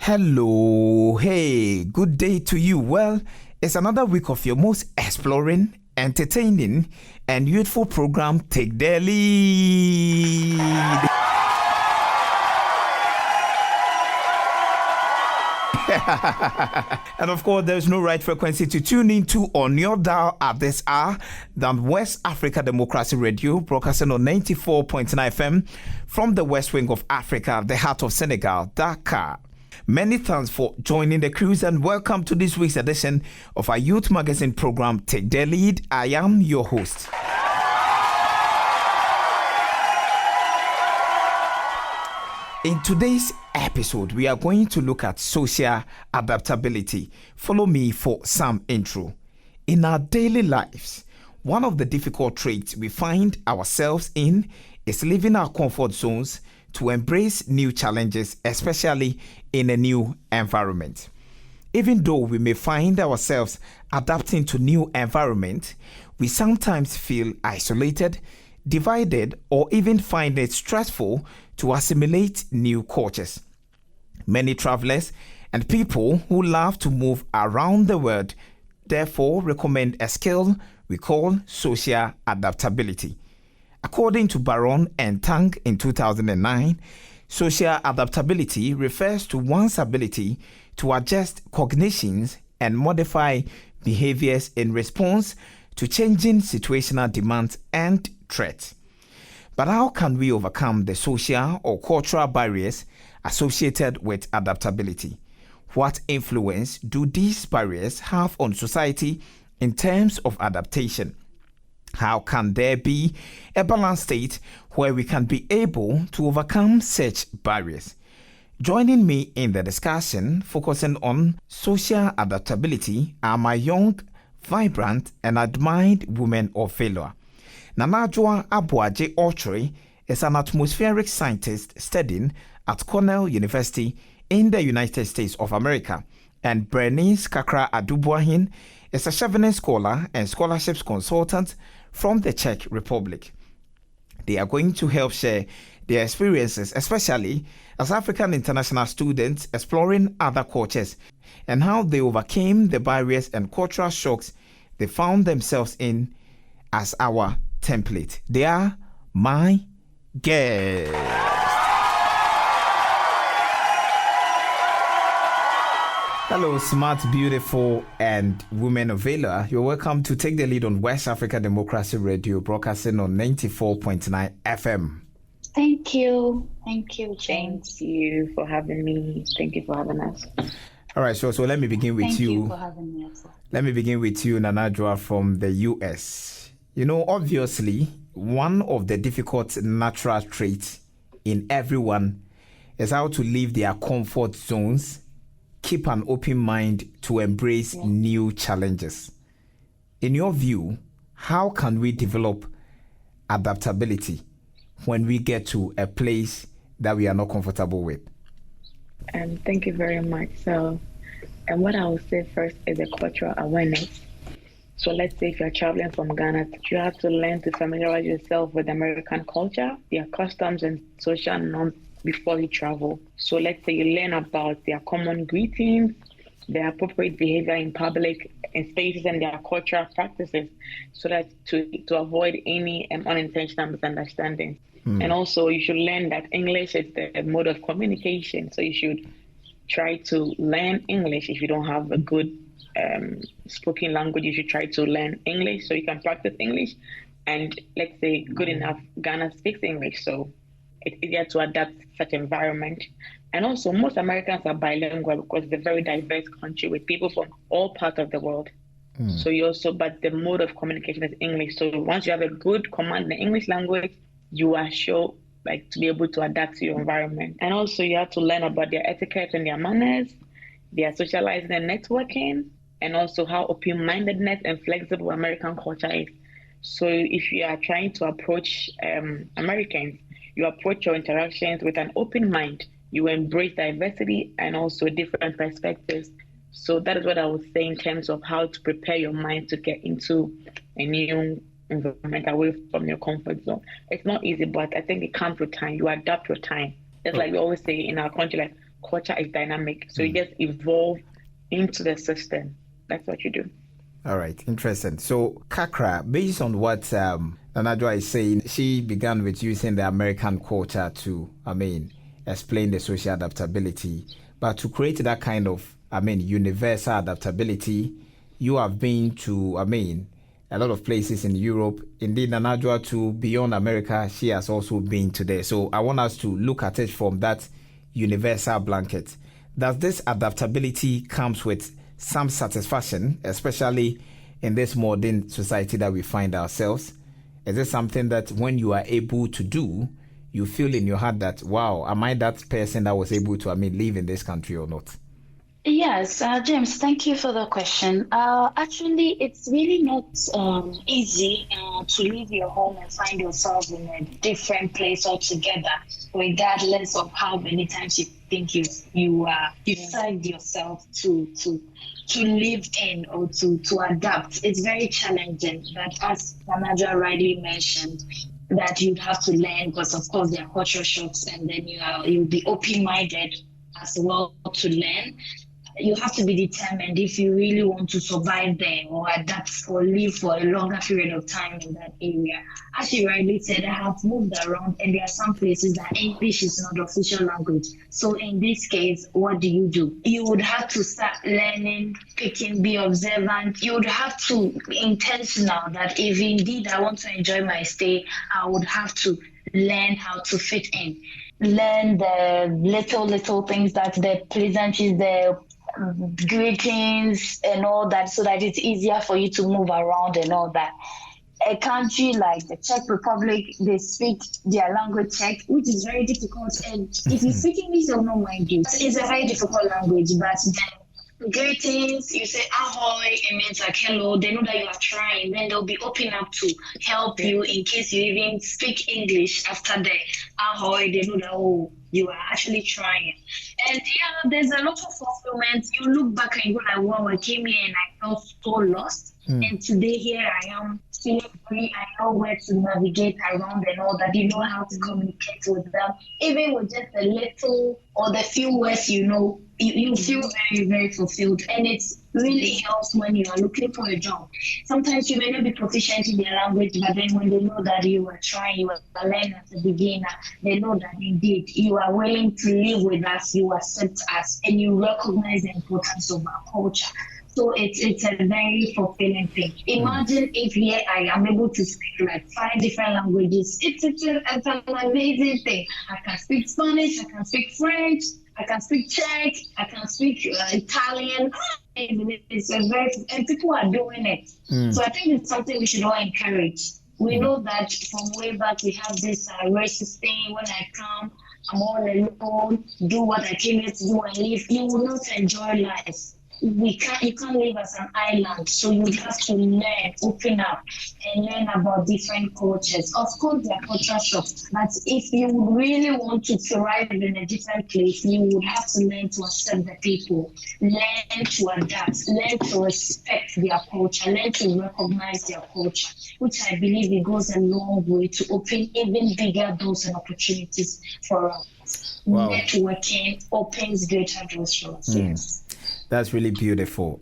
Hello, hey, good day to you. Well, it's another week of your most exploring, entertaining, and youthful program, Take the Lead. And of course, there's no right frequency to tune into on your dial at this hour than West Africa Democracy Radio, broadcasting on 94.9 FM from the West Wing of Africa, the heart of Senegal, Dakar. Many thanks for joining the cruise and welcome to this week's edition of our youth magazine program, Take the Lead. I am your host. In today's episode, we are going to look at social adaptability. Follow me for some intro. In our daily lives, one of the difficult traits we find ourselves in is leaving our comfort zones to embrace new challenges, especially in a new environment. Even though we may find ourselves adapting to new environment, we sometimes feel isolated, divided, or even find it stressful to assimilate new cultures. Many travelers and people who love to move around the world therefore recommend a skill we call social adaptability. According to Baron and Tang in 2009, social adaptability refers to one's ability to adjust cognitions and modify behaviors in response to changing situational demands and threats. But how can we overcome the social or cultural barriers associated with adaptability? What influence do these barriers have on society in terms of adaptation? How can there be a balanced state where we can be able to overcome such barriers? Joining me in the discussion focusing on social adaptability are my young, vibrant, and admired women of valor. Nanajua Abuaje Ochre is an atmospheric scientist studying at Cornell University in the United States of America, and Bernice Kakra Adubuahin is a Chevening scholar and scholarships consultant from the Czech Republic. They are going to help share their experiences, especially as African international students exploring other cultures and how they overcame the barriers and cultural shocks they found themselves in as our template. They are my guests. Hello, smart, beautiful, and women of valor. You're welcome to Take the Lead on West Africa Democracy Radio, broadcasting on 94.9 FM. Thank you. Thank you, James. Thank you for having me. Thank you for having us. All right, so let me begin with Thank you. you for having me. Let me begin with you, Nanajua, from the US. You know, obviously, one of the difficult natural traits in everyone is how to leave their comfort zones, keep an open mind to embrace new challenges. In your view, how can we develop adaptability when we get to a place that we are not comfortable with? Thank you very much. So, and what I will say first is a cultural awareness. So let's say if you're traveling from Ghana, you have to learn to familiarize yourself with American culture, their customs and social norms before you travel. So let's say you learn about their common greetings, their appropriate behavior in public and spaces, and their cultural practices, so that to avoid any unintentional misunderstandings. And also you should learn that English is the mode of communication. So you should try to learn English. If you don't have a good spoken language, you should try to learn English so you can practice English. And let's say good enough, Ghana speaks English, so it's easier to adapt such environment. And also most Americans are bilingual because it's a very diverse country with people from all parts of the world. So you also, but the mode of communication is English. So once you have a good command in the English language, you are sure to be able to adapt to your environment. And also you have to learn about their etiquette and their manners, their socializing and networking, and also how open-mindedness and flexible American culture is. So if you are trying to approach Americans, you approach your interactions with an open mind. You embrace diversity and also different perspectives. So that is what I would say in terms of how to prepare your mind to get into a new environment away from your comfort zone. It's not easy, but I think it comes with time. You adapt your time. It's like we always say in our country, like culture is dynamic. So you just evolve into the system. That's what you do. All right, interesting. So, Kakra, based on what Nanadwa is saying, she began with using the American culture to, explain the social adaptability. But to create that kind of, universal adaptability, you have been to, a lot of places in Europe. Indeed, Nanadwa, to beyond America, she has also been to there. So, I want us to look at it from that universal blanket. Does this adaptability comes with some satisfaction, especially in this modern society that we find ourselves? Is it something that when you are able to do, you feel in your heart that, wow, am I that person that was able to, live in this country or not? Yes, James, thank you for the question. Actually, it's really not easy to leave your home and find yourself in a different place altogether, regardless of how many times you think you decide yourself to live in or to adapt. It's very challenging. But as Nanaja rightly mentioned, that you'd have to learn because, of course, there are cultural shocks, and then you'll be open-minded as well to learn. You have to be determined if you really want to survive there or adapt or live for a longer period of time in that area. As you rightly said, I have moved around, and there are some places that English is not the official language. So in this case, what do? You would have to start learning, picking, be observant. You would have to be intentional that if indeed I want to enjoy my stay, I would have to learn how to fit in. Learn the little things, that the pleasantries, the greetings and all that, so that it's easier for you to move around and all that. A country like the Czech Republic, they speak their language Czech, which is very difficult. And if you speak English, they'll not mind you. It's a very difficult language, but then greetings, you say ahoy, it means like hello. They know that you are trying. Then they'll be open up to help you in case you even speak English after the ahoy. They know that, oh, you are actually trying. And yeah, there's a lot of fulfillment. You look back and you go like, wow, I came here and I felt so lost. And today here I am feeling free. I know where to navigate around and all that. You know how to communicate with them. Even with just a little or the few words, you feel very, very fulfilled. And it really helps when you are looking for a job. Sometimes you may not be proficient in their language, but then when they know that you are trying, you are learning as a beginner, they know that indeed you are willing to live with us, you accept us, and you recognize the importance of our culture. So it's a very fulfilling thing. Imagine if here I am able to speak like 5 different languages. It's an amazing thing. I can speak Spanish, I can speak French, I can speak Czech, I can speak Italian. It's a very, and people are doing it. So I think it's something we should all encourage. We know that from way back we have this racist thing. When I come, I'm all alone, do what I came here to do and leave. You will not enjoy life. You can't live as an island, so you have to learn, open up, and learn about different cultures. Of course, there are culture shocks, but if you really want to thrive in a different place, you would have to learn to accept the people, learn to adapt, learn to respect their culture, learn to recognize their culture, which I believe it goes a long way to open even bigger doors and opportunities for us. Wow. Networking opens greater doors for us. Yes. That's really beautiful.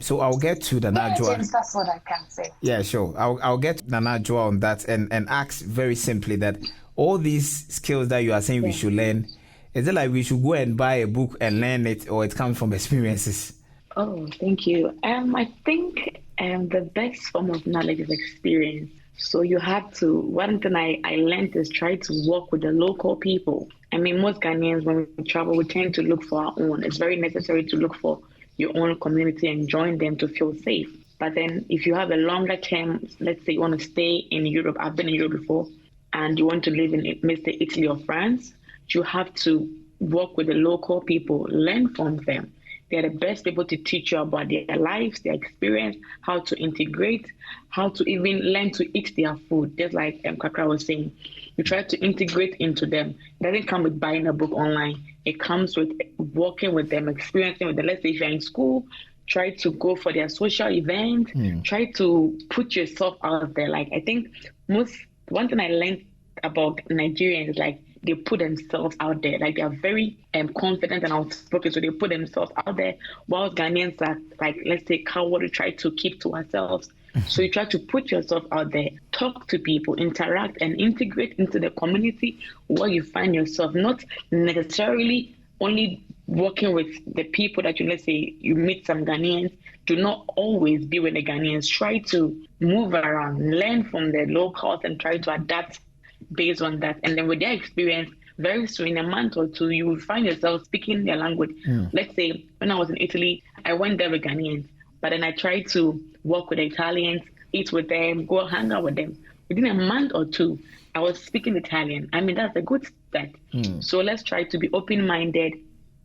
So I'll get to the Najwa. James, that's what I can say. Yeah, sure. I'll get to the Najwa on that and ask very simply that all these skills that you are saying we should learn, is it like we should go and buy a book and learn it, or it comes from experiences? Oh, thank you. I think the best form of knowledge is experience. So you have to, one thing I learned is try to work with the local people. Most Ghanaians, when we travel, we tend to look for our own. It's very necessary to look for your own community and join them to feel safe. But then if you have a longer term, let's say you want to stay in Europe, I've been in Europe before, and you want to live in, let's say, Italy or France, you have to work with the local people, learn from them. They're the best people to teach you about their lives, their experience, how to integrate, how to even learn to eat their food. Just like Kakra was saying, you try to integrate into them. It doesn't come with buying a book online. It comes with working with them, experiencing with them. Let's say if you're in school, try to go for their social event, try to put yourself out there. Like, I think one thing I learned about Nigerians is like, they put themselves out there. Like, they are very confident and outspoken, so they put themselves out there. While Ghanaians are, like, let's say, coward, we try to keep to ourselves. So you try to put yourself out there, talk to people, interact, and integrate into the community where you find yourself, not necessarily only working with the people that you, let's say, you meet some Ghanaians. Do not always be with the Ghanaians. Try to move around, learn from the locals, and try to adapt based on that. And then with their experience, very soon, in a month or two, you will find yourself speaking their language. Let's say when I was in Italy, I went there with Ghanaians, but then I tried to work with the Italians, eat with them, go hang out with them. Within a month or two, I was speaking Italian. I mean, that's a good start. So let's try to be open-minded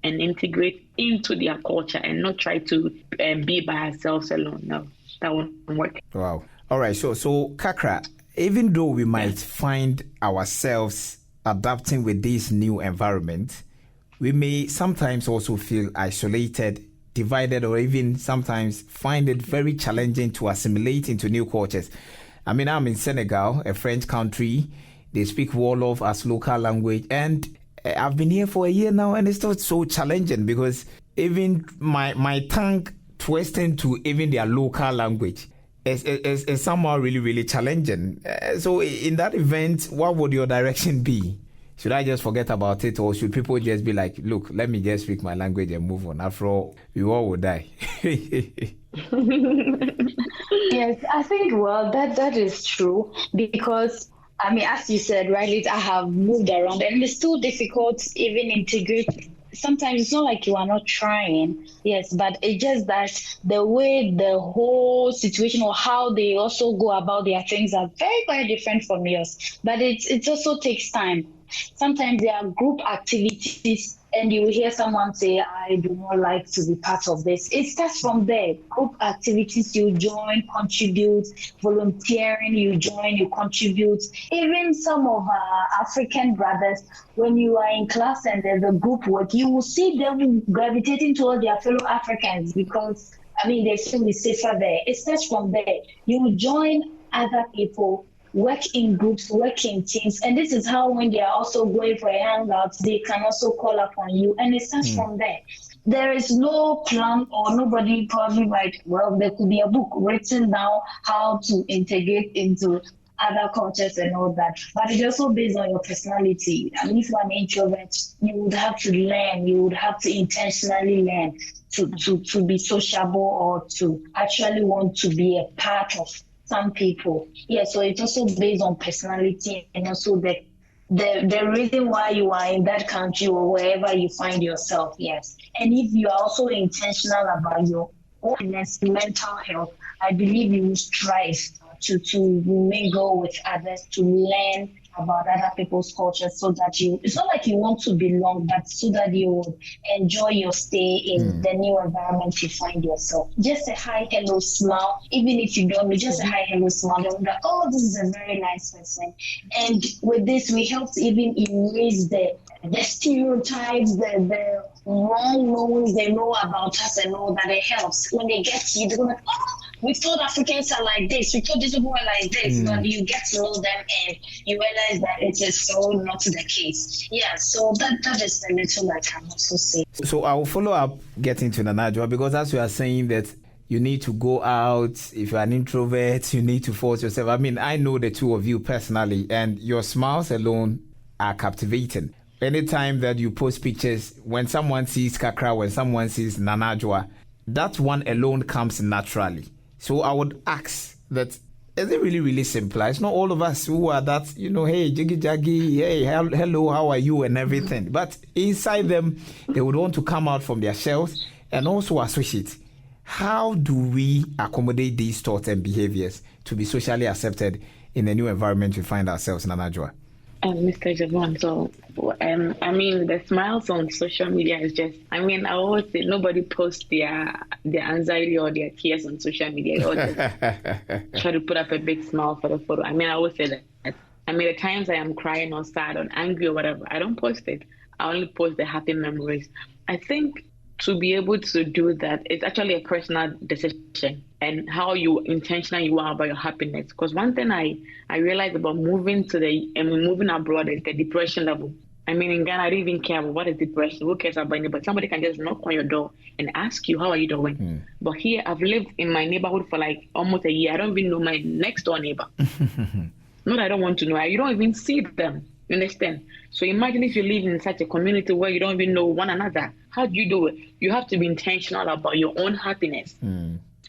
and integrate into their culture and not try to be by ourselves alone. No, that won't work. Wow. All right. So Kakra, even though we might find ourselves adapting with this new environment, we may sometimes also feel isolated, divided, or even sometimes find it very challenging to assimilate into new cultures. I mean, I'm in Senegal, a French country. They speak Wolof as local language, and I've been here for a year now, and it's still so challenging because even my tongue twisting to even their local language is somehow really, really challenging. So in that event, what would your direction be? Should I just forget about it, or should people just be like, look, let me just speak my language and move on? After all, we all will die. Yes, I think, well, that is true because, I mean, as you said, right, I have moved around and it's still difficult to even integrate. Sometimes it's not like you are not trying, yes, but it's just that the way the whole situation or how they also go about their things are very, very different from yours. But it also takes time. Sometimes there are group activities and you will hear someone say, I do not like to be part of this. It starts from there. Group activities, you join, contribute, volunteering, you join, you contribute. Even some of our African brothers, when you are in class and there's a group work, you will see them gravitating towards their fellow Africans because, I mean, they feel it's safer there. It starts from there. You will join other people, work in groups, work in teams. And this is how when they are also going for a hangout, they can also call upon you. And it starts from there. There is no plan or nobody probably might, well, there could be a book written down how to integrate into other cultures and all that. But it's also based on your personality. I mean, if you're an introvert, you would have to learn, you would have to intentionally learn to be sociable or to actually want to be a part of some people. Yeah, so it's also based on personality and also the reason why you are in that country or wherever you find yourself, yes. And if you are also intentional about your own mental health, I believe you will strive to mingle with others, to learn about other people's cultures so that it's not like you want to belong, but so that you will enjoy your stay in the new environment you find yourself. Just a hi, hello, smile. Even if you don't know, just a hi, hello, smile. They'll be like, oh, this is a very nice person. And with this, we help to even erase the stereotypes, the wrong knowns they know about us and all that. It helps. When they get to you, they're like, oh, we thought Africans are like this. We thought these people were like this. But you get to know them and you realize that it is so not the case. Yeah, so that is the little I can also say. So I will follow up getting to Nanajwa, because as you are saying that you need to go out. If you're an introvert, you need to force yourself. I mean, I know the two of you personally, and your smiles alone are captivating. Anytime that you post pictures, when someone sees Kakra, when someone sees Nanajwa, that one alone comes naturally. So I would ask that, is it really, really simple? It's not all of us who are that, hey, jiggy jaggy, hey, hello, how are you, and everything. But inside them, they would want to come out from their shells and also associate. How do we accommodate these thoughts and behaviors to be socially accepted in the new environment we find ourselves in, Nanajwa? Mr. Javon, so I mean, the smiles on social media is just, I mean, I always say nobody posts their anxiety or their tears on social media. They all just try to put up a big smile for the photo. I mean, I always say that. I mean, the times I am crying or sad or angry or whatever, I don't post it. I only post the happy memories. I think to be able to do that, it's actually a personal decision and how intentional you are about your happiness. Because one thing I realized about moving abroad is the depression level. I mean, in Ghana, I don't even care about what is depression. Who cares about anybody? Somebody can just knock on your door and ask you, how are you doing? But here, I've lived in my neighborhood for like almost a year. I don't even know my next door neighbor. Not that I don't want to know. You don't even see them. You understand? So imagine if you live in such a community where you don't even know one another. How do you do it? You have to be intentional about your own happiness.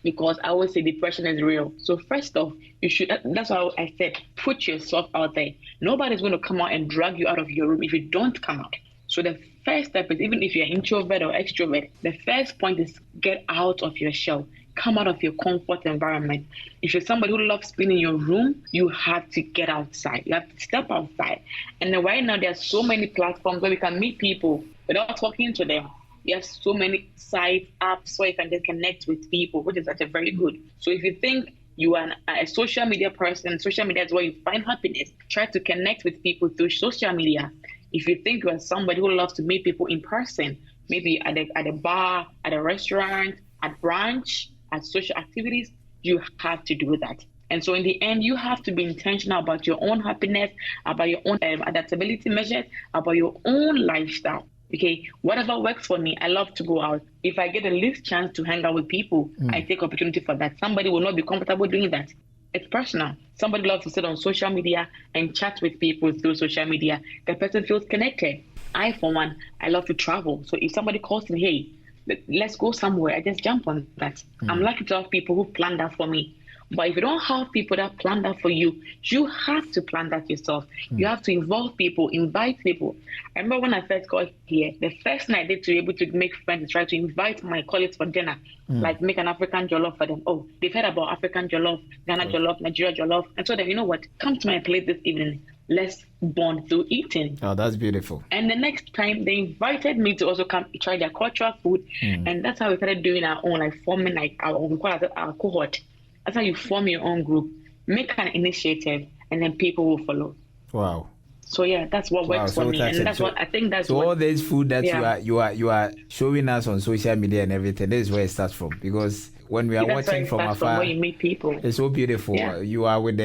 Because I always say depression is real. So first off, you should, that's why I said, put yourself out there. Nobody's going to come out and drag you out of your room if you don't come out. So the first step is, even if you're introvert or extrovert, the first point is get out of your shell. Come out of your comfort environment. If you're somebody who loves being in your room, you have to get outside. You have to step outside. And then right now, there's so many platforms where we can meet people without talking to them. There's so many sites, apps where you can just connect with people, which is actually very good. So if you think you are a social media person, social media is where you find happiness, try to connect with people through social media. If you think you are somebody who loves to meet people in person, maybe at a bar, at a restaurant, at brunch, at social activities, you have to do that. And so in the end, you have to be intentional about your own happiness, about your own adaptability measures, about your own lifestyle. Okay, whatever works for me, I love to go out. If I get the least chance to hang out with people, I take opportunity for that. Somebody will not be comfortable doing that. It's personal. Somebody loves to sit on social media and chat with people through social media. The person feels connected. I, for one, I love to travel. So if somebody calls me, hey, let's go somewhere, I just jump on that. I'm lucky to have people who plan that for me. But if you don't have people that plan that for you, you have to plan that yourself. You have to involve people, invite people. I remember when I first got here, the first thing I did to be able to make friends is try to invite my colleagues for dinner, like make an African jollof for them. Oh, they've heard about African jollof, Ghana jollof, Nigeria jollof. And so then, you know what? Come to my place this evening. Let's bond through eating. Oh, that's beautiful. And the next time they invited me to also come try their cultural food. And that's how we started doing our own, like forming like our cohort. That's how you form your own group. Make an initiative, and then people will follow. Wow. So yeah, that's what works for me, and that's what I think. That's so what, all this food that you are showing us on social media and everything. This is where it starts from, because when we are watching from afar, where you meet people. It's so beautiful. Yeah. You are with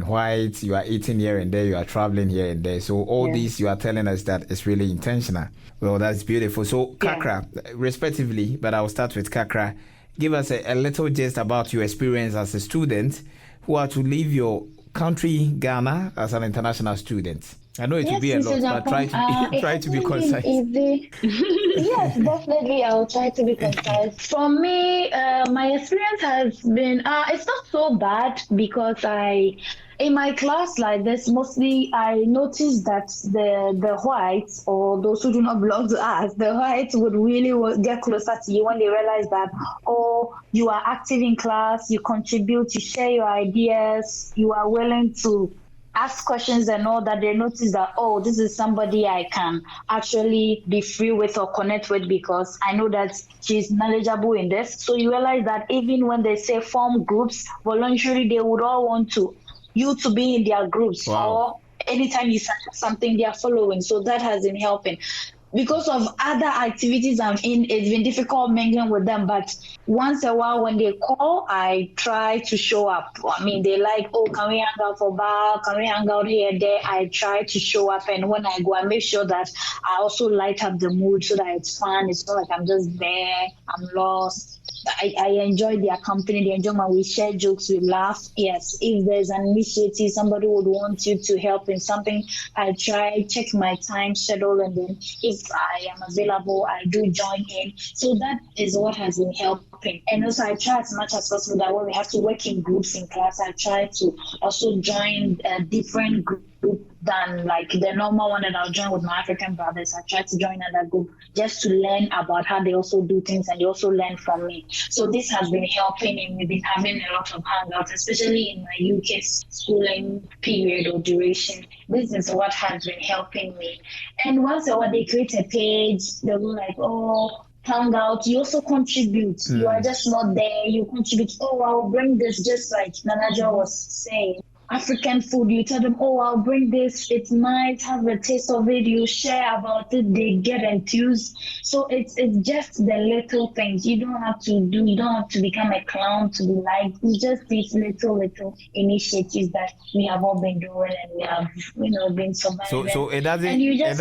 whites. You are eating here and there. You are traveling here and there. So all these you are telling us that it's really intentional. Well, that's beautiful. So Kakra, respectively, but I'll start with Kakra. Give us a little gist about your experience as a student who are to leave your country, Ghana, as an international student. I know it will be a lot, but try to be concise. Yes, definitely. I'll try to be concise. For me, my experience has been, it's not so bad, because in my class like this, mostly I noticed that the whites, or those who do not belong to us, the whites would really get closer to you when they realize that, oh, you are active in class, you contribute, you share your ideas, you are willing to ask questions and all that. They notice that, oh, this is somebody I can actually be free with or connect with, because I know that she's knowledgeable in this. So you realize that even when they say form groups, voluntarily they would all want you to be in their groups. Wow. Or anytime you suggest something, they are following. So that has been helping. Because of other activities I'm in, it's been difficult mingling with them. But once a while when they call, I try to show up. I mean, they like, oh, can we hang out for bar? Can we hang out here, there? I try to show up. And when I go, I make sure that I also light up the mood so that it's fun. It's not like I'm just there, I'm lost. I enjoy their company. They enjoy we share jokes, we laugh. Yes, if there's an initiative, somebody would want you to help in something, I try, check my time schedule, and then if I am available, I do join in. So that is what has been helping. And also I try as much as possible that when we have to work in groups in class, I try to also join a different group than like the normal one that I'll join with my African brothers. I try to join another group just to learn about how they also do things, and they also learn from me. So this has been helping, and we've been having a lot of hangouts, especially in my UK schooling period or duration. This is what has been helping me. And once a while they create a page, they'll be like, oh, hangout, you also contribute. You are just not there, you contribute. Oh, I'll bring this, just like Nanaja was saying. African food, you tell them, oh, I'll bring this, it's nice, have a taste of it, you share about it, they get enthused. So it's just the little things. You don't have to become a clown to be liked. It's just these little initiatives that we have all been doing, and we have, been surviving. So it doesn't, and you just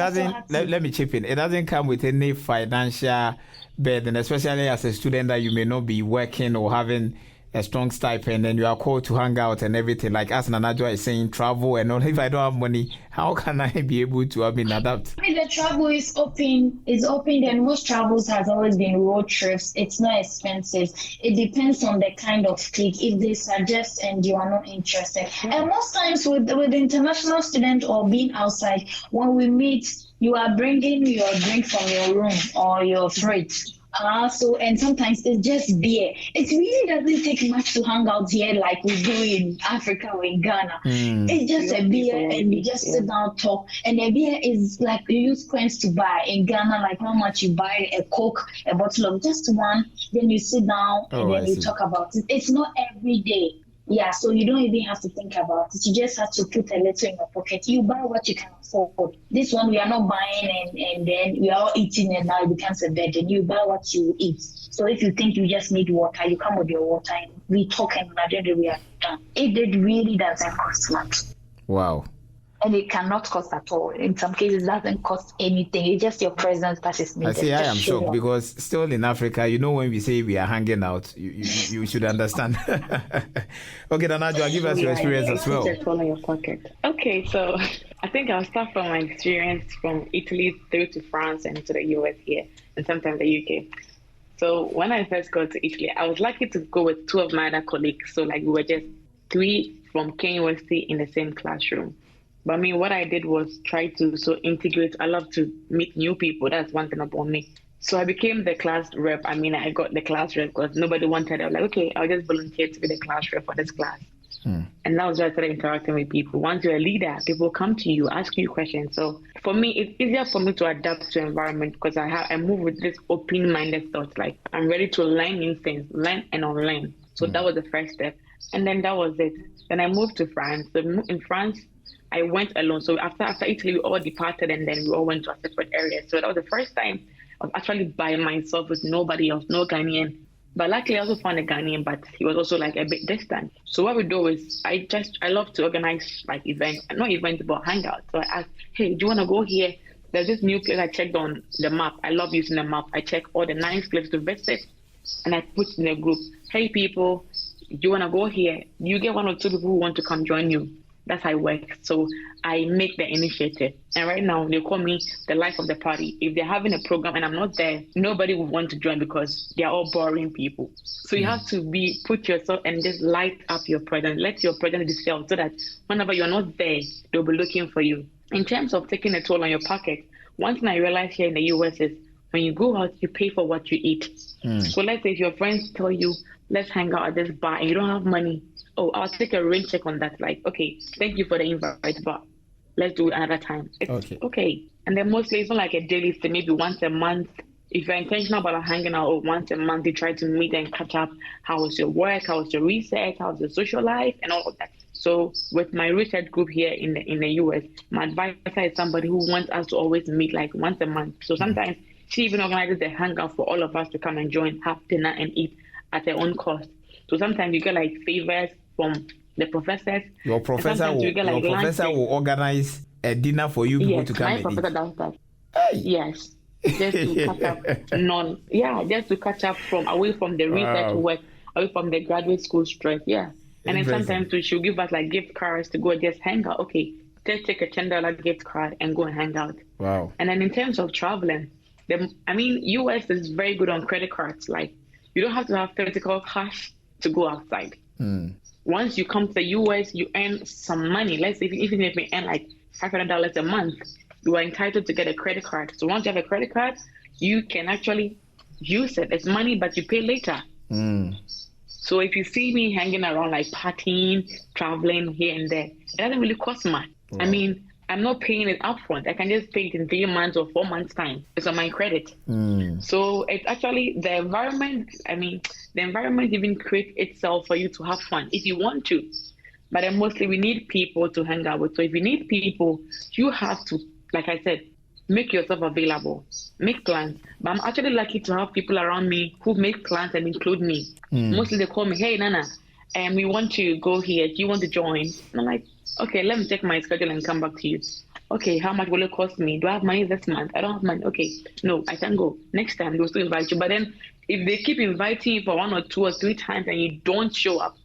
let me chip in. It doesn't come with any financial burden, especially as a student that you may not be working or having a strong stipend, and you are called to hang out and everything. Like as Nanajwa is saying, travel and all. If I don't have money, how can I be able to adapt? I mean, the travel is open. It's open, and most travels has always been road trips. It's not expensive. It depends on the kind of clique. If they suggest and you are not interested, and most times with international student or being outside, when we meet, you are bringing your drink from your room or your fridge. And sometimes it's just beer. It really doesn't take much to hang out here like we do in Africa or in Ghana. It's just a beer, and you just sit down, talk. And the beer is like you use coins to buy. In Ghana, like how much you buy a Coke, a bottle of just one, then you sit down and then you talk about it. It's not every day. Yeah, so you don't even have to think about it. You just have to put a little in your pocket. You buy what you can afford. This one we are not buying, and then we are all eating, and now it becomes a burden. You buy what you eat. So if you think you just need water, you come with your water, and we talk, and then we are done. It really doesn't cost much. Wow. And it cannot cost at all. In some cases, it doesn't cost anything. It's just your presence that is needed. I see. I am shocked because still in Africa, when we say we are hanging out, you should understand. Okay, Nanajwa, give us your experience as well. All in your pocket. Okay, so I think I'll start from my experience from Italy through to France and to the US here, and sometimes the UK. So when I first got to Italy, I was lucky to go with two of my other colleagues. So like we were just three from King University in the same classroom. But I mean, what I did was try to integrate. I love to meet new people. That's one thing about me. So I became the class rep. I mean, I got the class rep because nobody wanted it. I was like, okay, I'll just volunteer to be the class rep for this class. And that was where I started interacting with people. Once you're a leader, people come to you, ask you questions. So for me, it's easier for me to adapt to environment because I move with this open-minded thought. Like I'm ready to learn new things, learn and unlearn. So that was the first step. And then that was it. Then I moved to France. So in France, I went alone. So after Italy, we all departed, and then we all went to a separate area. So that was the first time I was actually by myself with nobody else, no Ghanaian. But luckily, I also found a Ghanaian, but he was also like a bit distant. So what we do is I love to organize like events, not events, but hangouts. So I asked, hey, do you want to go here? There's this new place I checked on the map. I love using the map. I check all the nice places to visit, and I put in a group, hey, people, do you want to go here? You get one or two people who want to come join you. That's how I work. So I make the initiative. And right now, they call me the life of the party. If they're having a program and I'm not there, nobody will want to join because they're all boring people. So you have to put yourself and just light up your presence. Let your presence be felt so that whenever you're not there, they'll be looking for you. In terms of taking a toll on your pocket, one thing I realized here in the US is when you go out, you pay for what you eat. So let's say if your friends tell you, let's hang out at this bar and you don't have money, oh, I'll take a rain check on that. Like, okay, thank you for the invite, but let's do it another time. It's okay. And then mostly it's not like a daily thing, maybe once a month. If you're intentional about hanging out, or once a month, you try to meet and catch up. How was your work? How was your research? How was your social life? And all of that. So with my research group here in the US, my advisor is somebody who wants us to always meet like once a month. So sometimes she even organizes the hangout for all of us to come and join, have dinner and eat at their own cost. So sometimes you get like favors from the professors. Your professor will organize a dinner for you people to come and eat. Yes, my professor does that. Hey. Yes, just to catch up. Just to catch up away from the research work, away from the graduate school stress. Yeah, and then sometimes she'll give us like gift cards to go and just hang out. Okay, just take a $10 gift card and go and hang out. Wow. And then in terms of traveling, US is very good on credit cards. Like you don't have to have physical cash to go outside. Once you come to the US, you earn some money. Let's say even if you earn like $500 a month, you are entitled to get a credit card. So once you have a credit card, you can actually use it. It's money, but you pay later. So if you see me hanging around like partying, traveling here and there, it doesn't really cost much. Wow. I mean, I'm not paying it upfront. I can just pay it in 3 months or 4 months time. It's on my credit. So it's actually the environment. I mean, the environment even creates itself for you to have fun if you want to. But then mostly we need people to hang out with. So if you need people, you have to, like I said, make yourself available, make plans. But I'm actually lucky to have people around me who make plans and include me. Mostly they call me, hey, Nana, and we want to go here. Do you want to join? And I'm like, okay, let me check my schedule and come back to you. Okay, how much will it cost me? Do I have money this month? I don't have money. Okay, no, I can go. Next time they'll still invite you. But then if they keep inviting you for 1 or 2 or 3 times and you don't show up,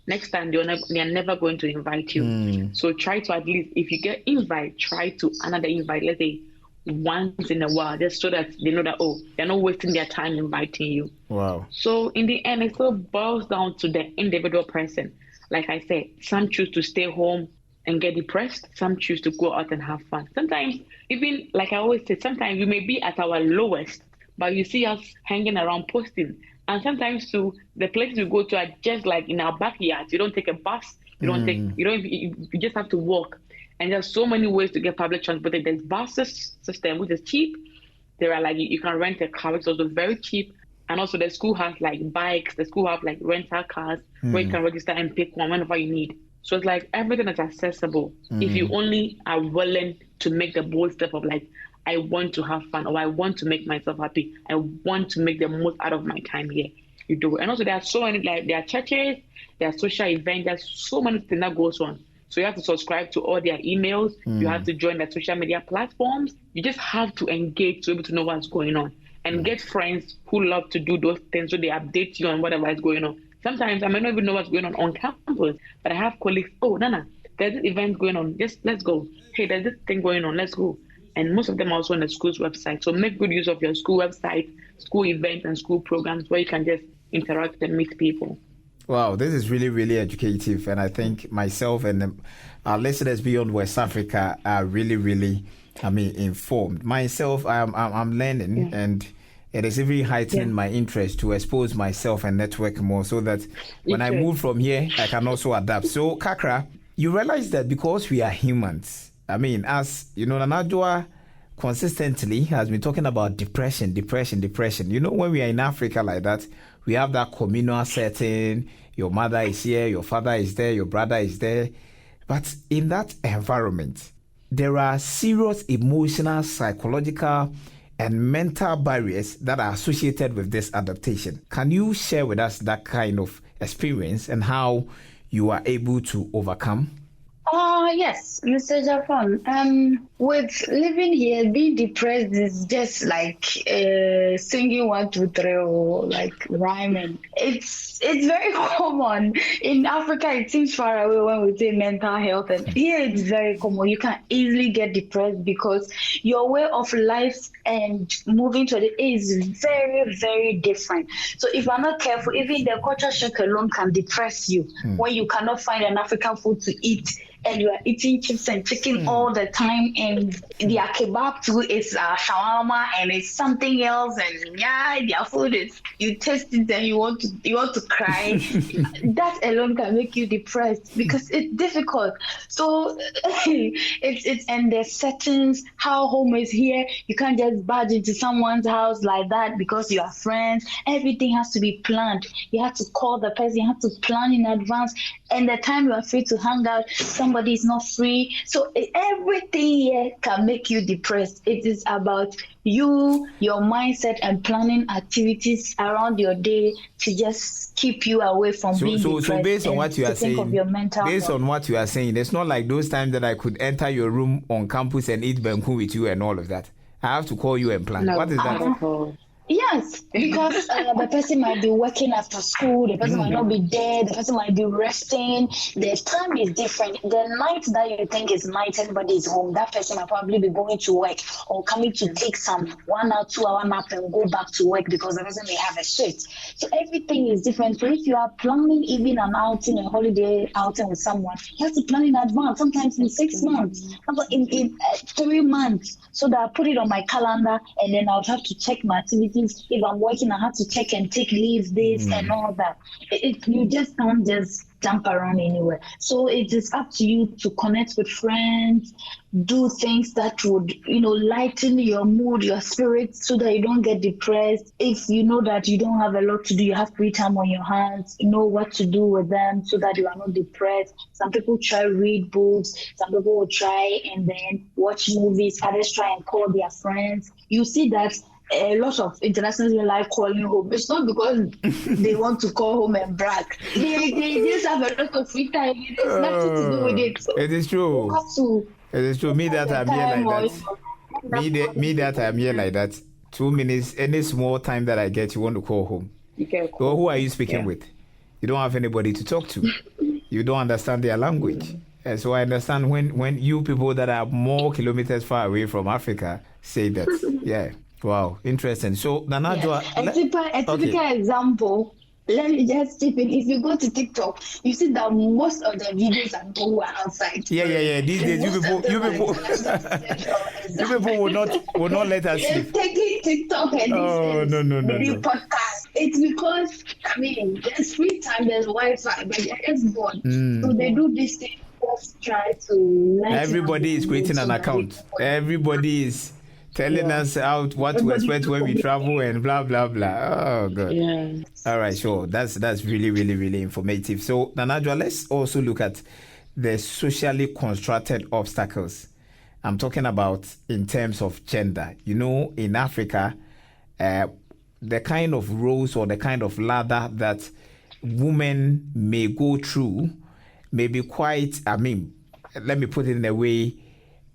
next time they are never going to invite you. So try to, at least if you get invite, try to another invite, let's say once in a while, just so that they know that, oh, they're not wasting their time inviting you. Wow. So in the end, it still boils down to the individual person. Like I said, some choose to stay home and get depressed. Some choose to go out and have fun. Sometimes, even like I always say, sometimes we may be at our lowest, but you see us hanging around posting. And sometimes too, the places we go to are just like in our backyards. You don't take a bus. You just have to walk. And there's so many ways to get public transport. There's buses system, which is cheap. There are like, you can rent a car, which is also very cheap. And also the school has like bikes. The school have like rental cars where you can register and pick one whenever you need. So it's like everything is accessible. If you only are willing to make the bold step of like, I want to have fun, or I want to make myself happy. I want to make the most out of my time here. You do it. And also there are so many, like there are churches, there are social events, there's so many things that goes on. So you have to subscribe to all their emails. You have to join the social media platforms. You just have to engage to be able to know what's going on. And get friends who love to do those things so they update you on whatever is going on. Sometimes I might not even know what's going on campus, but I have colleagues, oh, Nana, there's this event going on. Just let's go. Hey, there's this thing going on. Let's go. And most of them are also on the school's website. So make good use of your school website, school events, and school programs where you can just interact and meet people. Wow, this is really, really educative. And I think myself and our listeners beyond West Africa are really, really, informed. Myself, I'm learning, and it is really heightening my interest to expose myself and network more so that when I move from here, I can also adapt. So, Kakra, you realize that because we are humans, as you know, Nanajua consistently has been talking about depression. You know, when we are in Africa like that, we have that communal setting. Your mother is here, your father is there, your brother is there. But in that environment, there are serious emotional, psychological, and mental barriers that are associated with this adaptation. Can you share with us that kind of experience and how you are able to overcome? Yes, Mr. Japan. With living here, being depressed is just like singing 1, 2, 3, or like rhyming. It's very common. In Africa, it seems far away when we say mental health, and here it's very common. You can easily get depressed because your way of life and moving to the is very, very different. So if you're not careful, even the culture shock alone can depress you when you cannot find an African food to eat. And you are eating chips and chicken all the time, and their kebab too is shawarma, and it's something else, and their food is, you taste it and you want to cry. That alone can make you depressed because it's difficult. So it's and the settings, how home is here. You can't just barge into someone's house like that because you are friends. Everything has to be planned. You have to call the person. You have to plan in advance. And the time you are free to hang out, somebody is not free. So everything here can make you depressed. It is about you, your mindset, and planning activities around your day to just keep you away from being depressed. So based on what you are saying, on what you are saying, it's not like those times that I could enter your room on campus and eat banku with you and all of that. I have to call you and plan. No, what is that? Yes, because the person might be working after school, the person might not be there, the person might be resting, the time is different. The night that you think is night, everybody is home, that person might probably be going to work or coming to take some 1 or 2 hour nap and go back to work because the person may have a shift. So everything is different. So if you are planning even an outing, a holiday outing with someone, you have to plan in advance, sometimes in 6 months, in 3 months, so that I put it on my calendar and then I would have to check my activity responsibilities. If I'm working, I have to check and take leave, this and all that. You just can't just jump around anywhere. So it is up to you to connect with friends, do things that would, lighten your mood, your spirit, so that you don't get depressed. If you know that you don't have a lot to do, you have free time on your hands, know what to do with them so that you are not depressed. Some people try read books, some people will try and then watch movies, others try and call their friends. You see that a lot of internationals like calling home. It's not because they want to call home and brag. They just have a lot of free time. It has nothing to do with it. So it is true. you have to. It is true. Me that I'm here like that. Me that I'm here like that. 2 minutes, any small time that I get, you want to call home. You can call. So who are you speaking with? You don't have anybody to talk to. You don't understand their language. And so I understand when you people that are more kilometers far away from Africa say that. Yeah. Wow. Interesting. So Nanadwa. A typical example. Let me just chip in. If you go to TikTok, you see that most of the videos are people who are outside. Yeah. These days, you people will not let us sleep. Taking TikTok and no. podcast. It's because there's free time, there's Wi-Fi, but they're just bored. So they do this thing. Just try to. Everybody is creating an account. Everybody is telling us out what to expect when we travel and blah blah blah. Oh god. Yeah. All right, sure. That's really, really, really informative. So Nanadwa, let's also look at the socially constructed obstacles. I'm talking about in terms of gender. In Africa, the kind of roles or the kind of ladder that women may go through may be quite, let me put it in a way,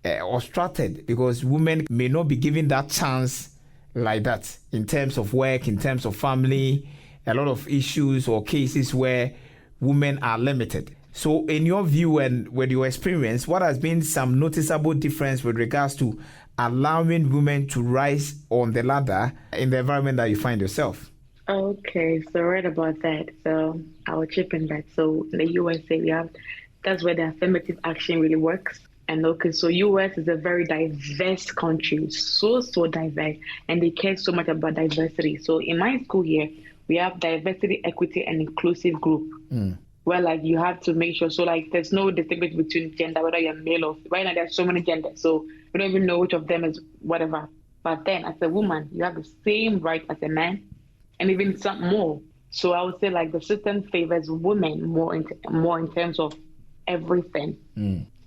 obstructed, because women may not be given that chance like that in terms of work, in terms of family, a lot of issues or cases where women are limited. So in your view and with your experience, what has been some noticeable difference with regards to allowing women to rise on the ladder in the environment that you find yourself? Okay, so right about that. So I will chip in that. So in the USA, that's where the affirmative action really works. And okay, so US is a very diverse country, so diverse, and they care so much about diversity. So in my school here, we have diversity, equity, and inclusive group, where you have to make sure. So there's no distinction between gender, whether you're male or right now. There's so many genders, so we don't even know which of them is whatever. But then, as a woman, you have the same right as a man, and even some more. So I would say the system favors women more in terms of everything.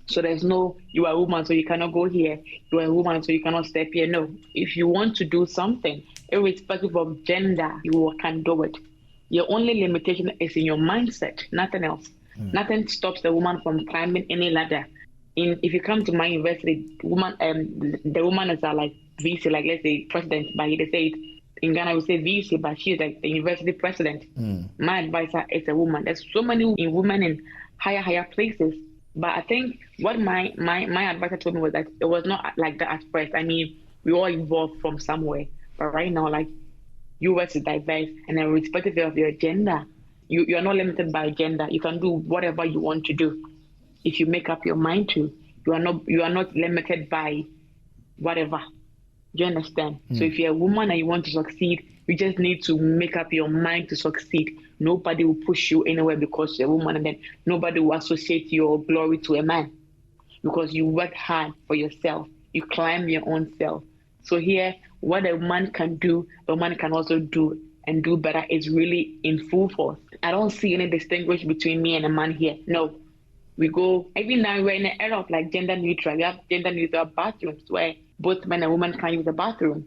So there's no, you are a woman, so you cannot go here. You are a woman, so you cannot step here. No. If you want to do something, irrespective of gender, you can do it. Your only limitation is in your mindset, nothing else. Nothing stops the woman from climbing any ladder. If you come to my university, the woman is VC, let's say president, but they say it, in Ghana we say VC, but she's the university president. My advisor is a woman. There's so many women in higher places. But I think what my advisor told me was that it was not like that at first. We all evolved from somewhere. But right now, US is diverse, and irrespective of your gender, you are not limited by gender. You can do whatever you want to do if you make up your mind to. You are not limited by whatever. Do you understand? So if you're a woman and you want to succeed, you just need to make up your mind to succeed. Nobody will push you anywhere because you're a woman, and then nobody will associate your glory to a man because you work hard for yourself. You climb your own self. So here, what a woman can do, a woman can also do and do better is really in full force. I don't see any distinction between me and a man here. No. We go, even now we're in an era of gender neutral. We have gender neutral bathrooms where both men and women can use the bathroom.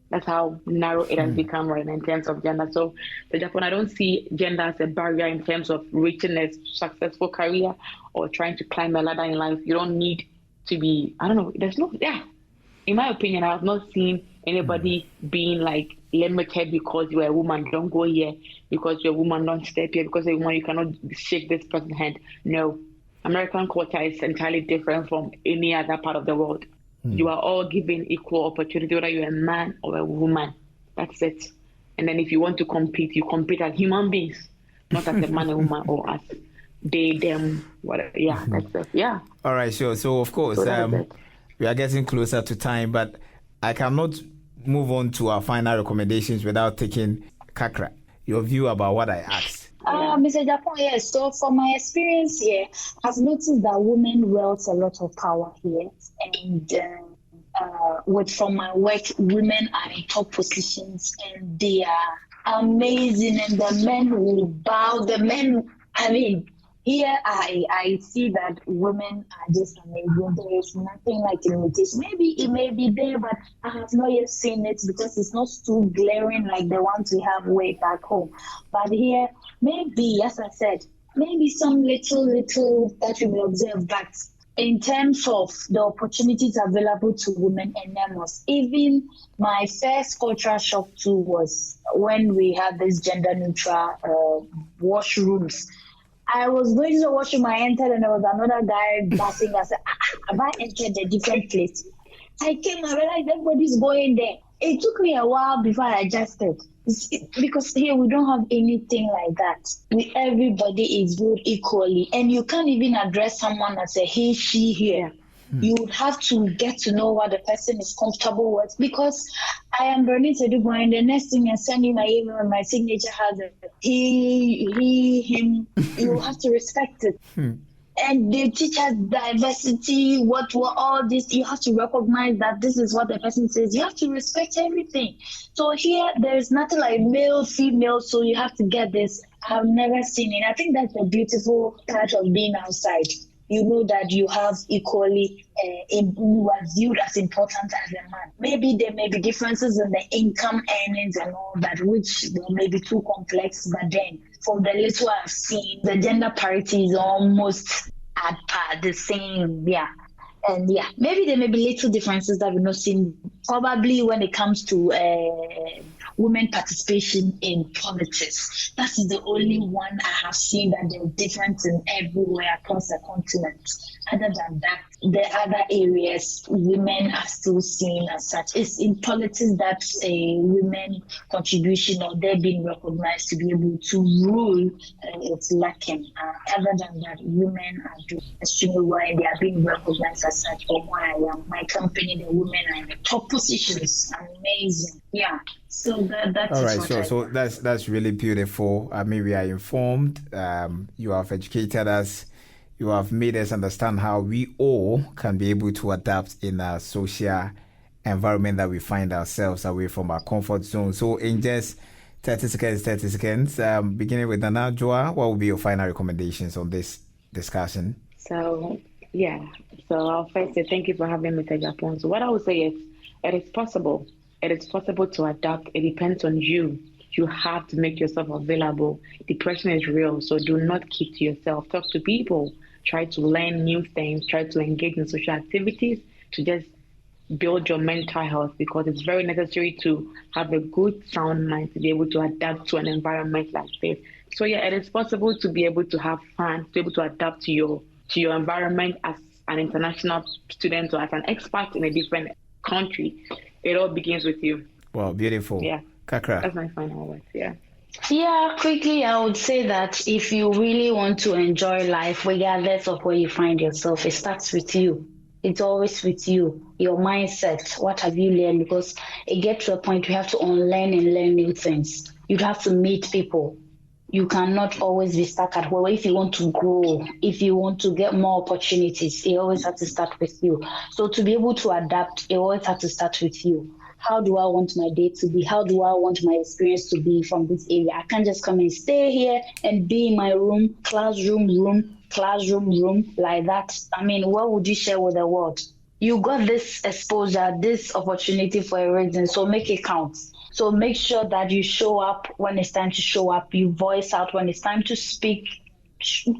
That's how narrow it has become right now in terms of gender. So for Japan, I don't see gender as a barrier in terms of reaching a successful career or trying to climb a ladder in life. You don't need to be, in my opinion, I have not seen anybody being limited because you're a woman, don't go here, because you're a woman, don't step here, because you're a woman, you cannot shake this person's hand. No. American culture is entirely different from any other part of the world. You are all given equal opportunity, whether you're a man or a woman. That's it. And then if you want to compete, you compete as human beings, not as a man and woman or as they, them, whatever. Yeah, that's it. Yeah. All right, sure. So, of course, we are getting closer to time, but I cannot move on to our final recommendations without taking Kakra, your view about what I asked. Mr. Japan, yes. So from my experience here, I've noticed that women wield a lot of power here, and from my work, women are in top positions, and they are amazing. And the men will bow. The men, I mean, here I see that women are just amazing. There is nothing like imitation. Maybe it may be there, but I have not yet seen it because it's not too glaring like the ones we have way back home. But here, maybe, as I said, maybe some little that we may observe, but in terms of the opportunities available to women, enormous. Even my first cultural shock too was when we had this gender neutral washrooms. I was going to the washroom, I entered, and there was another guy passing. I said, have I entered a different place? I came and realized everybody's going there. It took me a while before I adjusted. Because here we don't have anything like that. Everybody is viewed equally, and you can't even address someone as a he, she here. You would have to get to know what the person is comfortable with, because I am Bernice Edugo, and the next thing I send you my email and my signature has a he, him. You have to respect it. And they teach us diversity, what all this. You have to recognize that this is what the person says. You have to respect everything. So here, there's nothing like male, female, so you have to get this. I've never seen it. I think that's the beautiful part of being outside. You know that you have equally, you are viewed as important as a man. Maybe there may be differences in the income earnings and all that, which may be too complex, but then from the little I've seen, the gender parity is almost at par, the same, yeah. And yeah, maybe there may be little differences that we've not seen, probably when it comes to women participation in politics. That is the only one I have seen that there's difference in everywhere across the continent. Other than that, the other areas, women are still seen as such. It's in politics that a women contribution or they're being recognized to be able to rule, it's lacking. Other than that, women are doing extremely well and they are being recognized as such. For where I am, my company, the women are in the top positions. Amazing. Yeah. So that's all right. So that's really beautiful. I mean, we are informed. You have educated us. You have made us understand how we all can be able to adapt in a social environment that we find ourselves away from our comfort zone. So in just 30 seconds, beginning with Nana Joa, what will be your final recommendations on this discussion? So I'll first say thank you for having me, Japan. So what I would say is, it is possible. It is possible to adapt. It depends on you. You have to make yourself available. Depression is real, so do not keep to yourself. Talk to people. Try to learn new things. Try to engage in social activities to just build your mental health, because it's very necessary to have a good, sound mind to be able to adapt to an environment like this. So yeah, it is possible to be able to have fun, to be able to adapt to your environment as an international student or as an expat in a different country. It all begins with you. Wow, beautiful. Yeah. Kakra. That's my final words. Yeah. Yeah, quickly, I would say that if you really want to enjoy life, regardless of where you find yourself, it starts with you. It's always with you, your mindset. What have you learned? Because it gets to a point you have to unlearn and learn new things. You have to meet people. You cannot always be stuck at home. If you want to grow, if you want to get more opportunities, it always has to start with you. So to be able to adapt, it always has to start with you. How do I want my day to be? How do I want my experience to be from this area? I can't just come and stay here and be in my room, classroom like that. I mean, what would you share with the world? You got this exposure, this opportunity for a reason, so make it count. So make sure that you show up when it's time to show up. You voice out when it's time to speak.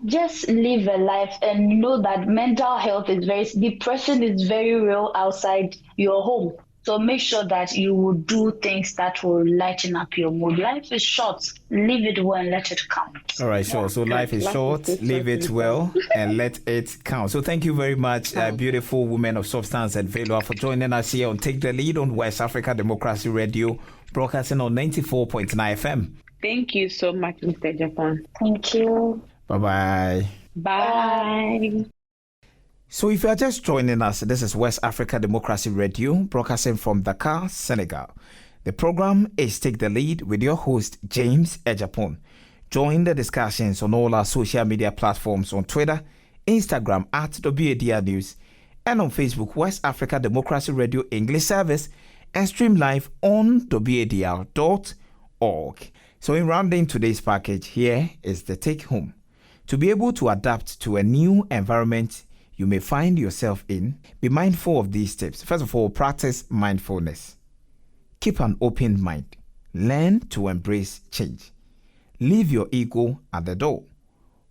Just live a life and know that mental health depression is very real outside your home. So make sure that you will do things that will lighten up your mood. Life is short. Live it well and let it count. All right, sure. So life is short. Live it well and let it count. So thank you very much, beautiful women of substance and value, for joining us here on Take the Lead on West Africa Democracy Radio, broadcasting on 94.9 FM. Thank you so much, Mr. Japan. Thank you. Bye-bye. Bye. So if you are just joining us, this is West Africa Democracy Radio, broadcasting from Dakar, Senegal. The program is Take the Lead with your host, James Ejapon. Join the discussions on all our social media platforms on Twitter, Instagram at WADR News, and on Facebook, West Africa Democracy Radio English Service, and stream live on WADR.org. So in rounding today's package, here is the take home. To be able to adapt to a new environment you may find yourself in, be mindful of these tips. First of all, practice mindfulness. Keep an open mind. Learn to embrace change. Leave your ego at the door.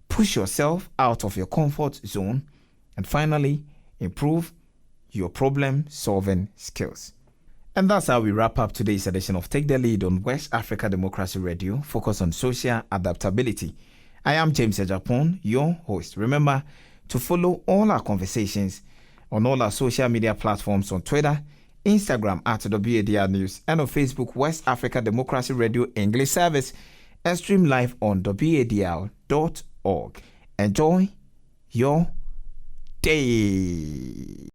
Push yourself out of your comfort zone. And finally, improve your problem-solving skills. And that's how we wrap up today's edition of Take the Lead on West Africa Democracy Radio, focus on social adaptability. I am James Ejapon, your host. Remember to follow all our conversations on all our social media platforms on Twitter, Instagram at WADR News, and on Facebook, West Africa Democracy Radio English Service, and stream live on WADR.org. Enjoy your day.